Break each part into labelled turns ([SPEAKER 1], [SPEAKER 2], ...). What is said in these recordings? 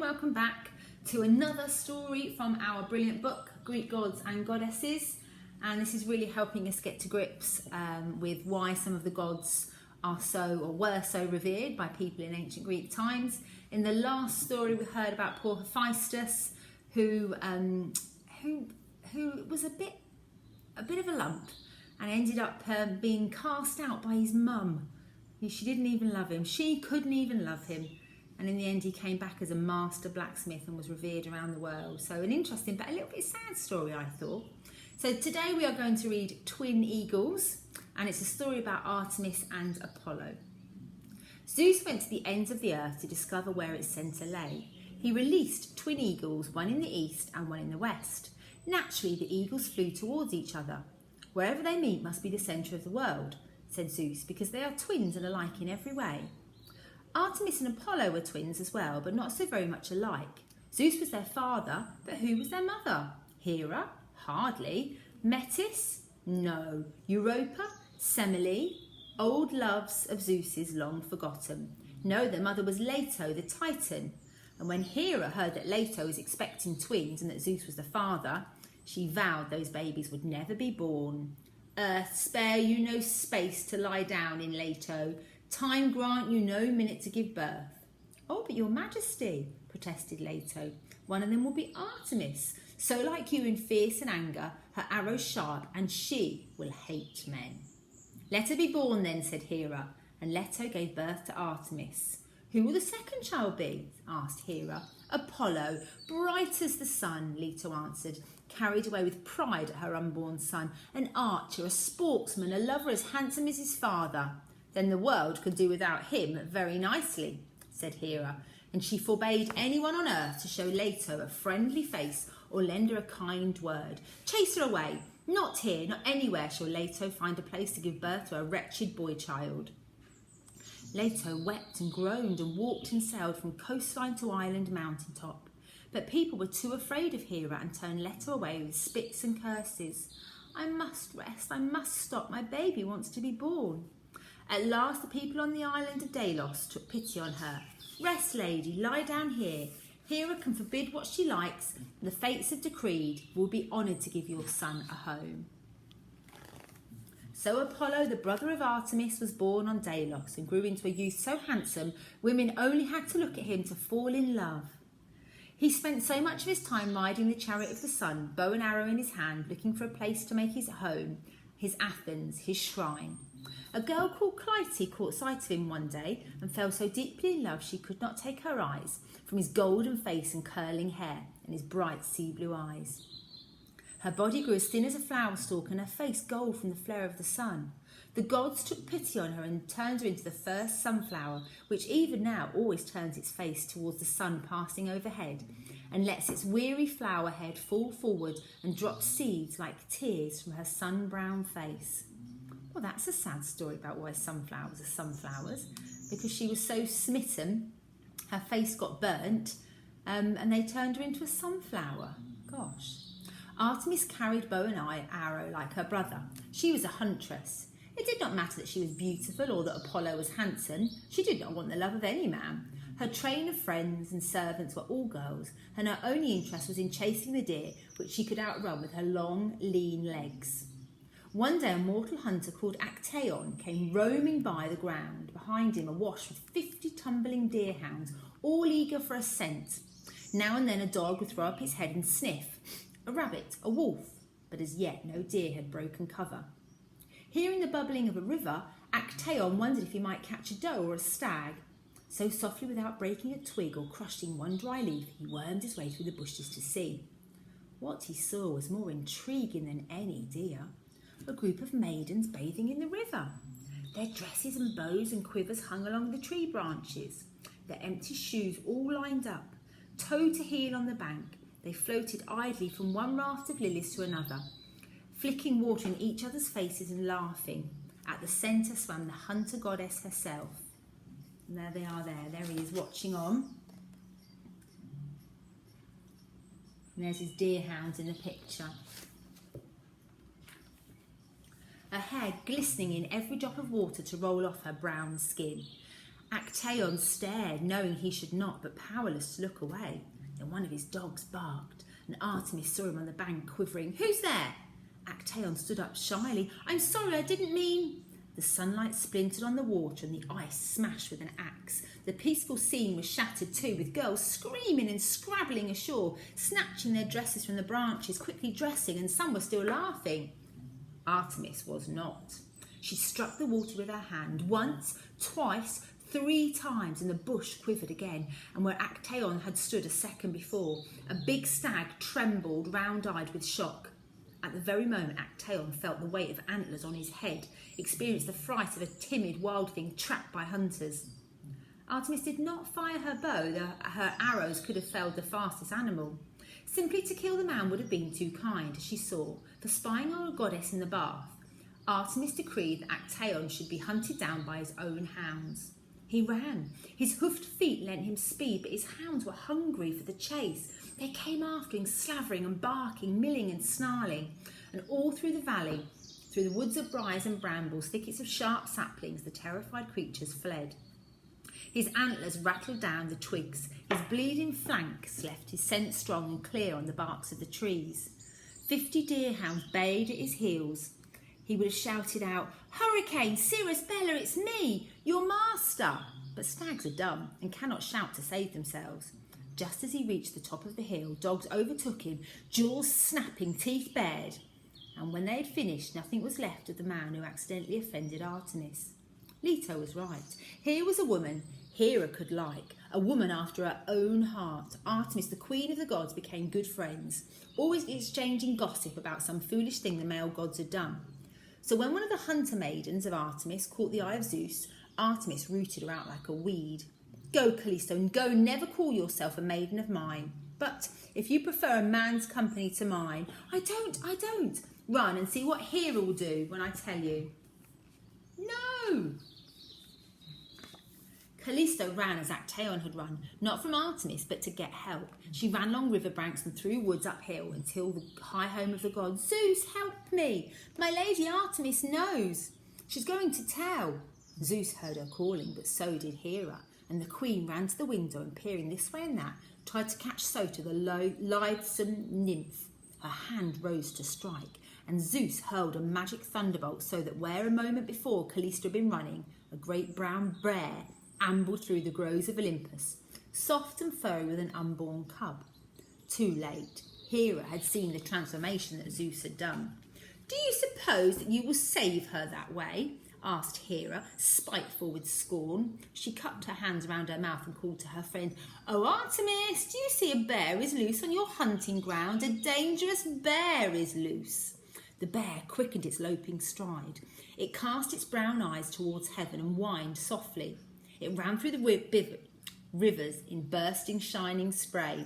[SPEAKER 1] welcome back to another story from our brilliant book, Greek Gods and Goddesses. And this is really helping us get to grips with why some of the gods are so or were so revered by people in ancient Greek times. In the last story, we heard about poor Hephaestus, who was a bit of a lump and ended up being cast out by his mum. She didn't even love him. She couldn't even love him. And in the end, he came back as a master blacksmith and was revered around the world. So an interesting but a little bit sad story, I thought. So today we are going to read Twin Eagles, and it's a story about Artemis and Apollo. Zeus went to the ends of the earth to discover where its centre lay. He released twin eagles, one in the east and one in the west. Naturally, the eagles flew towards each other. Wherever they meet must be the centre of the world, said Zeus, because they are twins and alike in every way. Artemis and Apollo were twins as well, but not so very much alike. Zeus was their father, but who was their mother? Hera? Hardly. Metis? No. Europa? Semele? Old loves of Zeus's long forgotten. No, their mother was Leto, the Titan. And when Hera heard that Leto was expecting twins and that Zeus was the father, she vowed those babies would never be born. Earth, spare you no space to lie down in, Leto. Time grant you no minute to give birth. Oh, but your majesty, protested Leto, one of them will be Artemis, so like you in fierce and anger, her arrow sharp, and she will hate men. Let her be born then, said Hera, and Leto gave birth to Artemis. Who will the second child be? Asked Hera. Apollo, bright as the sun, Leto answered, carried away with pride at her unborn son, an archer, a sportsman, a lover as handsome as his father. Then the world could do without him very nicely, said Hera, and she forbade anyone on earth to show Leto a friendly face or lend her a kind word. Chase her away. Not here, not anywhere shall Leto find a place to give birth to a wretched boy child. Leto wept and groaned and walked and sailed from coastline to island mountain top. But people were too afraid of Hera and turned Leto away with spits and curses. I must rest, I must stop, my baby wants to be born. At last the people on the island of Delos took pity on her. Rest, lady, lie down here. Hera can forbid what she likes, and the fates have decreed will be honoured to give your son a home. So Apollo, the brother of Artemis, was born on Delos and grew into a youth so handsome, women only had to look at him to fall in love. He spent so much of his time riding the chariot of the sun, bow and arrow in his hand, looking for a place to make his home, his Athens, his shrine. A girl called Clytie caught sight of him one day and fell so deeply in love she could not take her eyes from his golden face and curling hair and his bright sea blue eyes. Her body grew as thin as a flower stalk and her face gold from the flare of the sun. The gods took pity on her and turned her into the first sunflower, which even now always turns its face towards the sun passing overhead and lets its weary flower head fall forward and drop seeds like tears from her sun-brown face. Well, that's a sad story about why sunflowers are sunflowers, because she was so smitten, her face got burnt, and they turned her into a sunflower. Gosh. Artemis carried bow and arrow like her brother. She was a huntress. It did not matter that she was beautiful or that Apollo was handsome. She did not want the love of any man. Her train of friends and servants were all girls, and her only interest was in chasing the deer, which she could outrun with her long, lean legs. One day a mortal hunter called Actaeon came roaming by the ground, behind him awash with 50 tumbling deerhounds, all eager for a scent. Now and then a dog would throw up his head and sniff, a rabbit, a wolf, but as yet no deer had broken cover. Hearing the bubbling of a river, Actaeon wondered if he might catch a doe or a stag. So softly, without breaking a twig or crushing one dry leaf, he wormed his way through the bushes to see. What he saw was more intriguing than any deer. A group of maidens bathing in the river. Their dresses and bows and quivers hung along the tree branches. Their empty shoes all lined up. Toe to heel on the bank, they floated idly from one raft of lilies to another, flicking water in each other's faces and laughing. At the centre swam the hunter goddess herself. And there they are there. There he is watching on. And there's his deerhounds in the picture. Her hair glistening in every drop of water to roll off her brown skin. Actaeon stared, knowing he should not, but powerless to look away. Then one of his dogs barked, and Artemis saw him on the bank quivering. "Who's there?" Actaeon stood up shyly. "I'm sorry, I didn't mean..." The sunlight splintered on the water and the ice smashed with an axe. The peaceful scene was shattered too, with girls screaming and scrabbling ashore, snatching their dresses from the branches, quickly dressing, and some were still laughing. Artemis was not. She struck the water with her hand, once, twice, 3 times, and the bush quivered again, and where Actaeon had stood a second before, a big stag trembled, round-eyed with shock. At the very moment Actaeon felt the weight of antlers on his head, experienced the fright of a timid wild thing trapped by hunters. Artemis did not fire her bow, though her arrows could have felled the fastest animal. Simply to kill the man would have been too kind, as she saw, for spying on a goddess in the bath. Artemis decreed that Actaeon should be hunted down by his own hounds. He ran. His hoofed feet lent him speed, but his hounds were hungry for the chase. They came after him, slavering and barking, milling and snarling. And all through the valley, through the woods of briars and brambles, thickets of sharp saplings, the terrified creatures fled. His antlers rattled down the twigs. His bleeding flanks left his scent strong and clear on the barks of the trees. 50 deerhounds bayed at his heels. He would have shouted out, "Hurricane, Cirrus, Bella, it's me, your master!" But stags are dumb and cannot shout to save themselves. Just as he reached the top of the hill, dogs overtook him, jaws snapping, teeth bared. And when they had finished, nothing was left of the man who accidentally offended Artemis. Leto was right. Here was a woman Hera could like, a woman after her own heart. Artemis, the queen of the gods, became good friends, always exchanging gossip about some foolish thing the male gods had done. So when one of the hunter maidens of Artemis caught the eye of Zeus, Artemis rooted her out like a weed. "Go, Callisto, and go, never call yourself a maiden of mine. But if you prefer a man's company to mine..." I don't. Run and see what Hera will do when I tell you." "No!" Callisto ran as Actaeon had run, not from Artemis, but to get help. She ran along river banks and through woods uphill until the high home of the gods. "Zeus, help me! My lady Artemis knows. She's going to tell." Zeus heard her calling, but so did Hera, and the queen ran to the window and, peering this way and that, tried to catch sight of the lithesome nymph. Her hand rose to strike, and Zeus hurled a magic thunderbolt so that where a moment before Callisto had been running, a great brown bear ambled through the groves of Olympus, soft and furry with an unborn cub. Too late. Hera had seen the transformation that Zeus had done. "Do you suppose that you will save her that way?" asked Hera, spiteful with scorn. She cupped her hands around her mouth and called to her friend, "Oh, Artemis, do you see a bear is loose on your hunting ground? A dangerous bear is loose." The bear quickened its loping stride. It cast its brown eyes towards heaven and whined softly. It ran through the rivers in bursting, shining spray,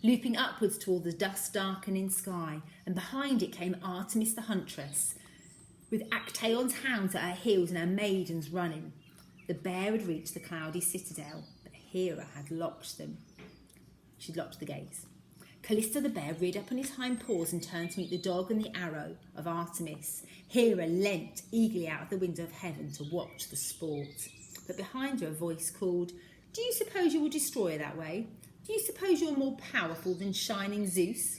[SPEAKER 1] looping upwards toward the dust-darkening sky, and behind it came Artemis the huntress, with Actaeon's hounds at her heels and her maidens running. The bear had reached the cloudy citadel, but Hera had locked them. She'd locked the gates. Callisto the bear reared up on his hind paws and turned to meet the dog and the arrow of Artemis. Hera leant eagerly out of the window of heaven to watch the sport. But behind her a voice called, "Do you suppose you will destroy her that way? Do you suppose you're more powerful than shining Zeus?"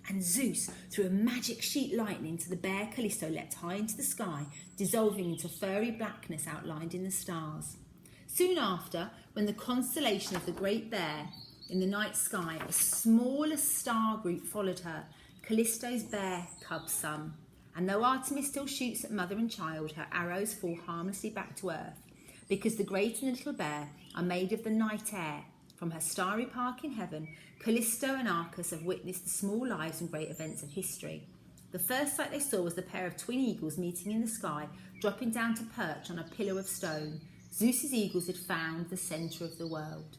[SPEAKER 1] And Zeus threw a magic sheet lightning to the bear Callisto leapt high into the sky, dissolving into furry blackness outlined in the stars. Soon after, when the constellation of the Great Bear in the night sky, a smaller star group followed her, Callisto's bear cub son. And though Artemis still shoots at mother and child, her arrows fall harmlessly back to earth, because the great and the little bear are made of the night air. From her starry park in heaven, Callisto and Arcas have witnessed the small lives and great events of history. The first sight they saw was the pair of twin eagles meeting in the sky, dropping down to perch on a pillar of stone. Zeus's eagles had found the centre of the world.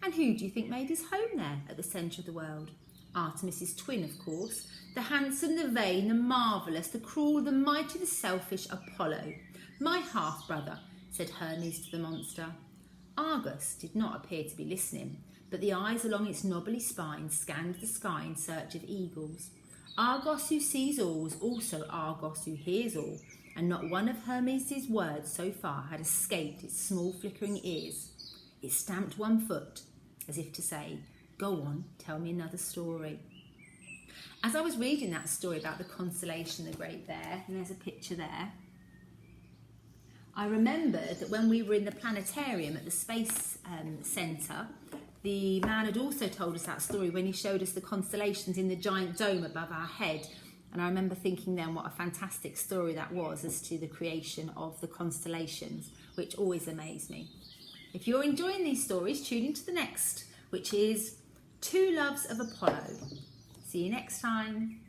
[SPEAKER 1] And who do you think made his home there at the centre of the world? Artemis's twin, of course. The handsome, the vain, the marvellous, the cruel, the mighty, the selfish Apollo. "My half-brother," said Hermes to the monster. Argus did not appear to be listening, but the eyes along its knobbly spine scanned the sky in search of eagles. Argos who sees all was also Argos who hears all, and not one of Hermes' words so far had escaped its small flickering ears. It stamped one foot, as if to say, "Go on, tell me another story." As I was reading that story about the constellation, the Great Bear, and there's a picture there, I remembered that when we were in the planetarium at the Space Centre, the man had also told us that story when he showed us the constellations in the giant dome above our head. And I remember thinking then what a fantastic story that was as to the creation of the constellations, which always amazed me. If you're enjoying these stories, tune into the next, which is Two Loves of Apollo. See you next time.